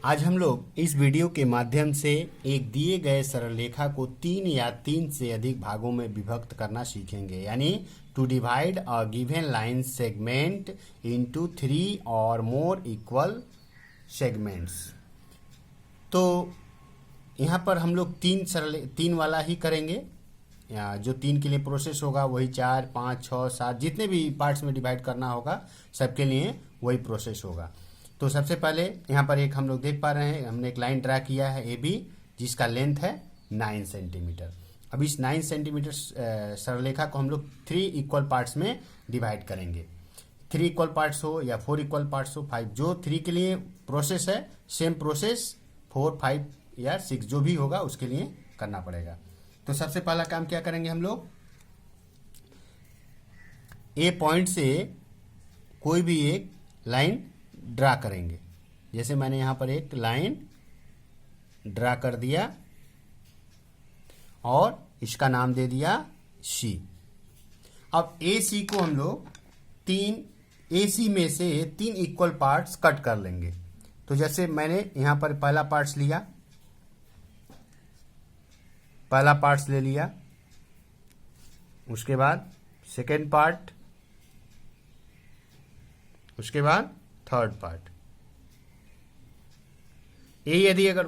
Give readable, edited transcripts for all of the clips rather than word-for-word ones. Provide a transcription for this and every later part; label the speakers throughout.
Speaker 1: आज हम लोग इस वीडियो के माध्यम से एक दिए गए सरलरेखा को 3 या 3 से अधिक भागों में विभक्त करना सीखेंगे, यानी to divide a given line segment into 3 और मोर इक्वल सेगमेंट्स। तो यहाँ पर हम लोग तीन वाला ही करेंगे, या जो 3 के लिए प्रोसेस होगा वही 4, 5, 6, 7 जितने भी पार्ट्स में डिवाइड करना होगा सबके लिए वही प्रोसेस होगा। तो सबसे पहले यहाँ पर एक हम लोग देख पा रहे हैं, हमने एक लाइन ड्रा किया है AB, जिसका लेंथ है 9 सेंटीमीटर। अब इस 9 सेंटीमीटर सरलरेखा को हम लोग 3 इक्वल पार्ट्स में डिवाइड करेंगे। 3 इक्वल पार्ट्स हो या 4 इक्वल पार्ट्स हो, 5 जो 3 के लिए प्रोसेस है सेम प्रोसेस 4, 5 या 6 जो भी होगा उसके लिए करना पड़ेगा। तो सबसे पहला काम क्या करेंगे, हम लोग A पॉइंट से कोई भी एक लाइन ड्रा करेंगे। जैसे मैंने यहाँ पर एक लाइन ड्रा कर दिया और इसका नाम दे दिया C। अब AC को हम लोग AC में से 3 इक्वल पार्ट्स कट कर लेंगे। तो जैसे मैंने यहाँ पर पहला पार्ट्स लिया, पहला पार्ट्स ले लिया, उसके बाद सेकेंड पार्ट, उसके बाद थर्ड पार्ट। ये यदि अगर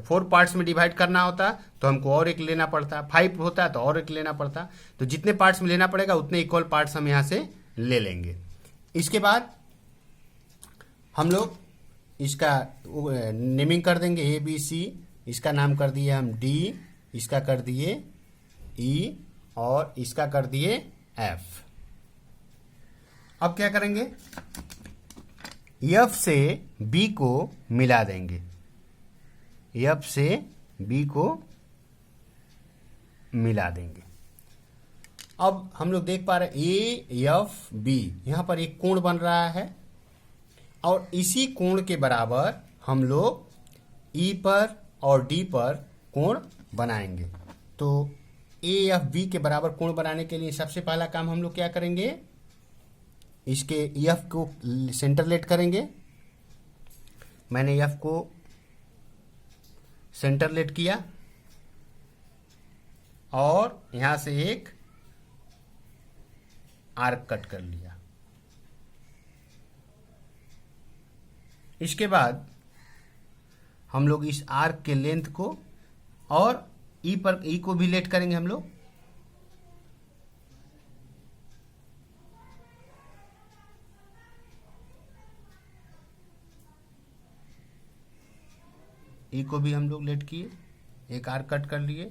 Speaker 1: 4 पार्ट्स में डिवाइड करना होता तो हमको और एक लेना पड़ता, 5 होता तो और एक लेना पड़ता। तो जितने पार्ट्स में लेना पड़ेगा उतने इक्वल पार्ट्स हम यहाँ से ले लेंगे। इसके बाद हम लोग इसका नेमिंग कर देंगे ABC, इसका नाम कर दिए हम D, इसका कर दिए E और इसका कर दिए F। अब क्या करेंगे, F से B को मिला देंगे, F से B को मिला देंगे। अब हम लोग देख पा रहे हैं AFB, यहाँ पर एक कोण बन रहा है और इसी कोण के बराबर हम लोग E पर और D पर कोण बनाएंगे। तो AFB के बराबर कोण बनाने के लिए सबसे पहला काम हम लोग क्या करेंगे, इसके F को सेंटर लेट करेंगे। मैंने F को सेंटर लेट किया और यहां से एक आर्क कट कर लिया। इसके बाद हम लोग इस आर्क के लेंथ को और E को भी लेट करेंगे हम लोग। E को भी हम लोग लेट किए, एक आर्क कट कर लिए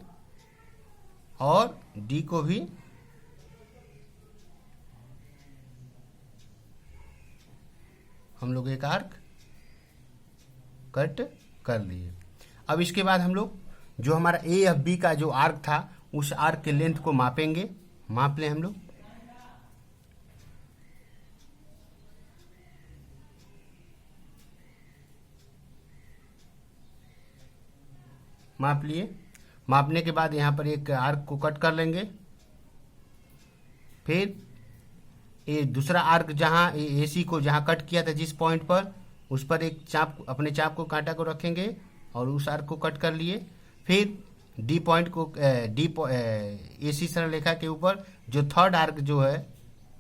Speaker 1: और D को भी हम लोग एक आर्क कट कर लिए। अब इसके बाद हम लोग जो हमारा AFB का जो आर्क था उस आर्क के लेंथ को मापेंगे। माप लें हम लोग, माप लिए। मापने के बाद यहाँ पर एक आर्क को कट कर लेंगे। फिर ये दूसरा आर्क जहाँ AC को जहाँ कट किया था जिस पॉइंट पर, उस पर एक चाप, अपने चाप को कांटा को रखेंगे और उस आर्क को कट कर लिए। फिर D पॉइंट को AC सरलरेखा के ऊपर जो थर्ड आर्क जो है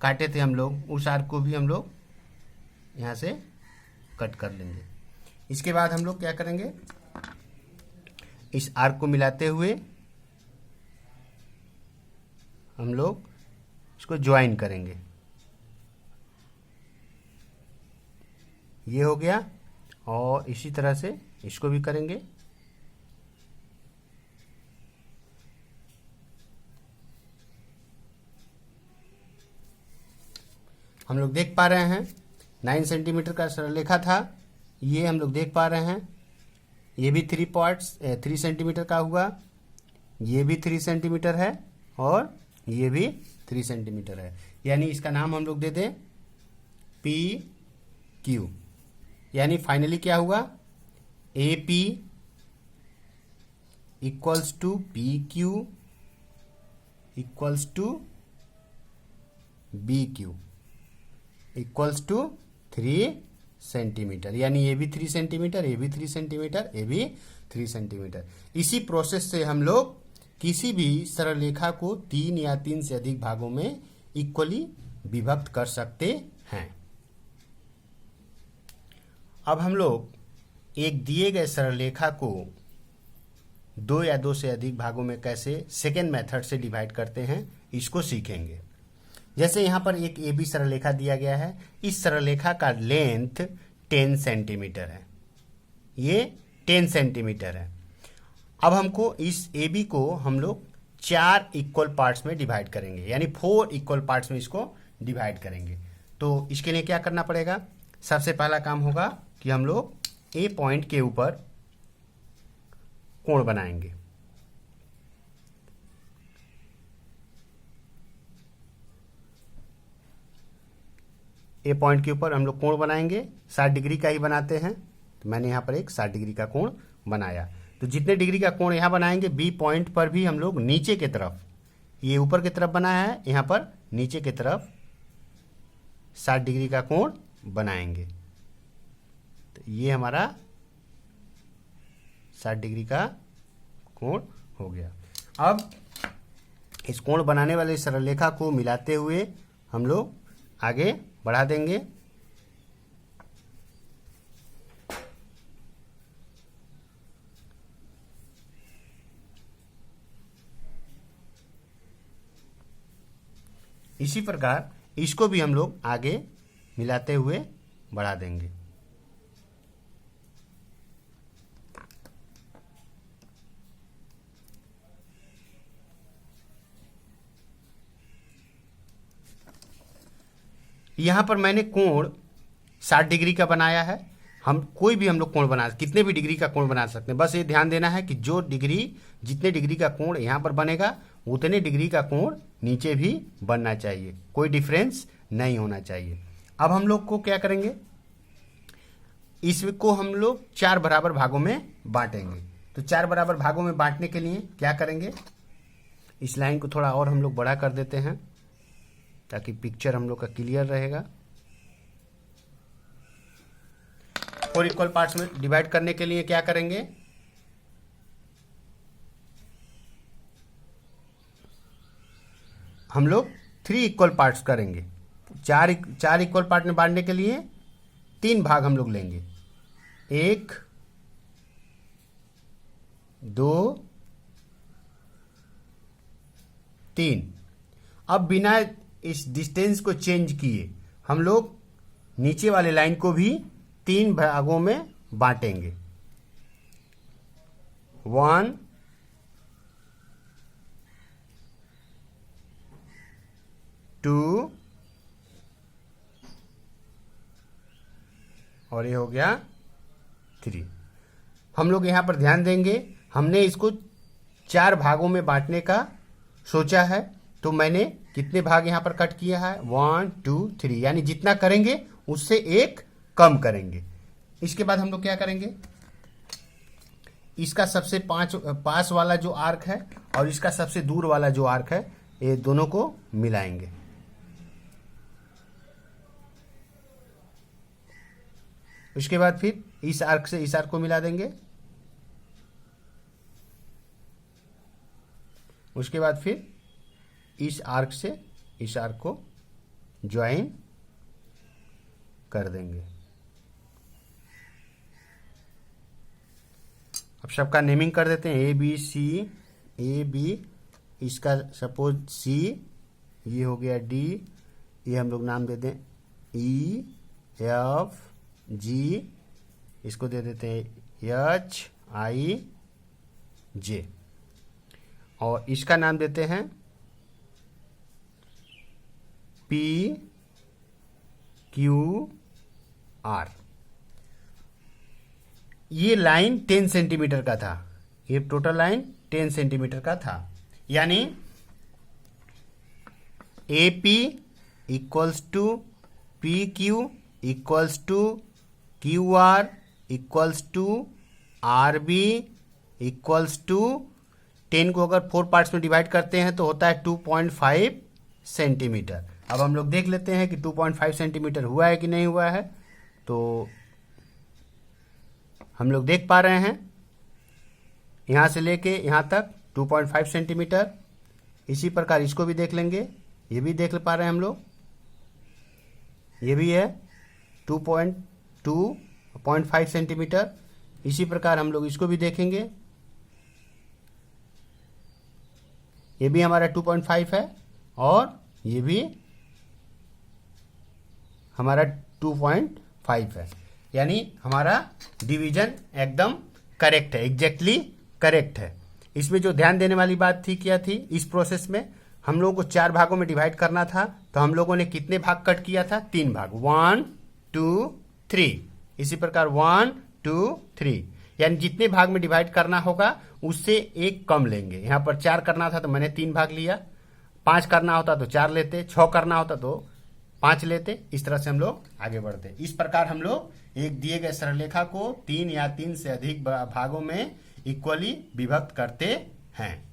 Speaker 1: काटे थे हम लोग, उस आर्क को भी हम लोग यहाँ से कट कर लेंगे। इसके बाद हम लोग क्या करेंगे, इस आर्क को मिलाते हुए हम लोग इसको ज्वाइन करेंगे। ये हो गया और इसी तरह से इसको भी करेंगे। हम लोग देख पा रहे हैं 9 सेंटीमीटर का सरलरेखा था, ये हम लोग देख पा रहे हैं। ये भी 3 पार्ट्स 3 सेंटीमीटर का हुआ, ये भी 3 सेंटीमीटर है और ये भी 3 सेंटीमीटर है। यानी इसका नाम हम लोग दे दें PQ। यानी फाइनली क्या हुआ, AP equals to PQ equals to BQ equals to 3 centimetre, यानी ये भी 3 सेंटीमीटर, ये भी 3 सेंटीमीटर, ये भी 3 सेंटीमीटर। इसी प्रोसेस से हम लोग किसी भी सरल रेखा को 3 या 3 से अधिक भागों में इक्वली विभक्त कर सकते हैं। अब हम लोग एक दिए गए सरल रेखा को 2 या 2 से अधिक भागों में कैसे सेकेंड मेथड से डिवाइड करते हैं, इसको सीखेंगे। जैसे यहाँ पर एक ए बी सरल रेखा दिया गया है। इस सरल रेखा का लेंथ 10 सेंटीमीटर है, ये 10 सेंटीमीटर है। अब हमको इस ए बी को हम लोग 4 इक्वल पार्ट्स में डिवाइड करेंगे, यानी 4 इक्वल पार्ट्स में इसको डिवाइड करेंगे। तो इसके लिए क्या करना पड़ेगा? सबसे पहला काम होगा कि हम लोग ए पॉइंट के ऊपर कोण बनाएंगे। ए पॉइंट के ऊपर हम लोग कोण बनाएंगे, 60 डिग्री का ही बनाते हैं। तो मैंने यहाँ पर एक 60 डिग्री का कोण बनाया। तो जितने डिग्री का कोण यहाँ बनाएंगे, बी पॉइंट पर भी हम लोग नीचे की तरफ, ये ऊपर की तरफ बनाया है, यहाँ पर नीचे की तरफ 60 डिग्री का कोण बनाएंगे। तो ये हमारा 60 डिग्री का कोण हो गया। अब इस कोण बनाने वाले सरल रेखा को मिलाते हुए हम लोग आगे बढ़ा देंगे। इसी प्रकार इसको भी हम लोग आगे मिलाते हुए बढ़ा देंगे। यहाँ पर मैंने कोण 60 डिग्री का बनाया है। हम कोई भी हम लोग कोण बना, कितने भी डिग्री का कोण बना सकते हैं। बस ये ध्यान देना है कि जो डिग्री, जितने डिग्री का कोण यहाँ पर बनेगा, उतने डिग्री का कोण नीचे भी बनना चाहिए, कोई डिफरेंस नहीं होना चाहिए। अब हम लोग को क्या करेंगे, इसको हम लोग 4 बराबर भागों में बांटेंगे। तो 4 बराबर भागों में बांटने के लिए क्या करेंगे, इस लाइन को थोड़ा और हम लोग बड़ा कर देते हैं ताकि पिक्चर हम लोग का क्लियर रहेगा। 4 इक्वल पार्ट्स में डिवाइड करने के लिए क्या करेंगे, हम लोग 3 इक्वल पार्ट्स करेंगे। 4 इक्वल पार्ट में बांटने के लिए 3 भाग हम लोग लेंगे, 1 2 3। अब बिना इस डिस्टेंस को चेंज किए हम लोग नीचे वाले लाइन को भी 3 भागों में बांटेंगे। 1 2 और ये हो गया 3। हम लोग यहाँ पर ध्यान देंगे, हमने इसको 4 भागों में बांटने का सोचा है, तो मैंने कितने भाग यहाँ पर कट किया है, 1 2 3, यानी जितना करेंगे उससे 1 कम करेंगे। इसके बाद हम लोग क्या करेंगे, इसका सबसे पास वाला जो आर्क है और इसका सबसे दूर वाला जो आर्क है, ये दोनों को मिलाएंगे। उसके बाद फिर इस आर्क से इस आर्क को मिला देंगे। उसके बाद फिर इस आर्क से इस आर्क को ज्वाइन कर देंगे। अब सबका नेमिंग कर देते हैं, A B C, A B, इसका सपोज सी, ये हो गया डी, ये हम लोग नाम दे दें ई एफ जी, इसको दे देते हैं एच आई जे, और इसका नाम देते हैं पी क्यू आर। ये लाइन 10 सेंटीमीटर का था, ये टोटल लाइन 10 सेंटीमीटर का था, यानी A P equals to P Q equals to Q R equals to R B equals to 10 को अगर 4 पार्ट्स में डिवाइड करते हैं तो होता है 2.5 सेंटीमीटर। अब हम लोग देख लेते हैं कि 2.5 सेंटीमीटर हुआ है कि नहीं हुआ है। तो हम लोग देख पा रहे हैं यहाँ से लेके यहाँ तक 2.5 सेंटीमीटर। इसी प्रकार इसको भी देख लेंगे, ये भी देख पा रहे हैं हम लोग, ये भी है 2.5 सेंटीमीटर। इसी प्रकार हम लोग इसको भी देखेंगे, ये भी हमारा 2.5 है और ये भी हमारा 2.5 है। यानी हमारा डिवीजन एकदम करेक्ट है, एग्जैक्टली करेक्ट है। इसमें जो ध्यान देने वाली बात थी क्या थी, इस प्रोसेस में हम लोगों को 4 भागों में डिवाइड करना था, तो हम लोगों ने कितने भाग कट किया था, 3 भाग, 1 2 3। इसी प्रकार 1 2 3, यानी जितने भाग में डिवाइड करना होगा उससे एक कम लेंगे। यहाँ पर 4 करना था तो मैंने 3 भाग लिया, 5 करना होता तो 4 लेते, 6 करना होता तो 5 लेते। इस तरह से हम लोग आगे बढ़ते। इस प्रकार हम लोग एक दिए गए सरलरेखा को 3 या 3 से अधिक भागों में इक्वली विभक्त करते हैं।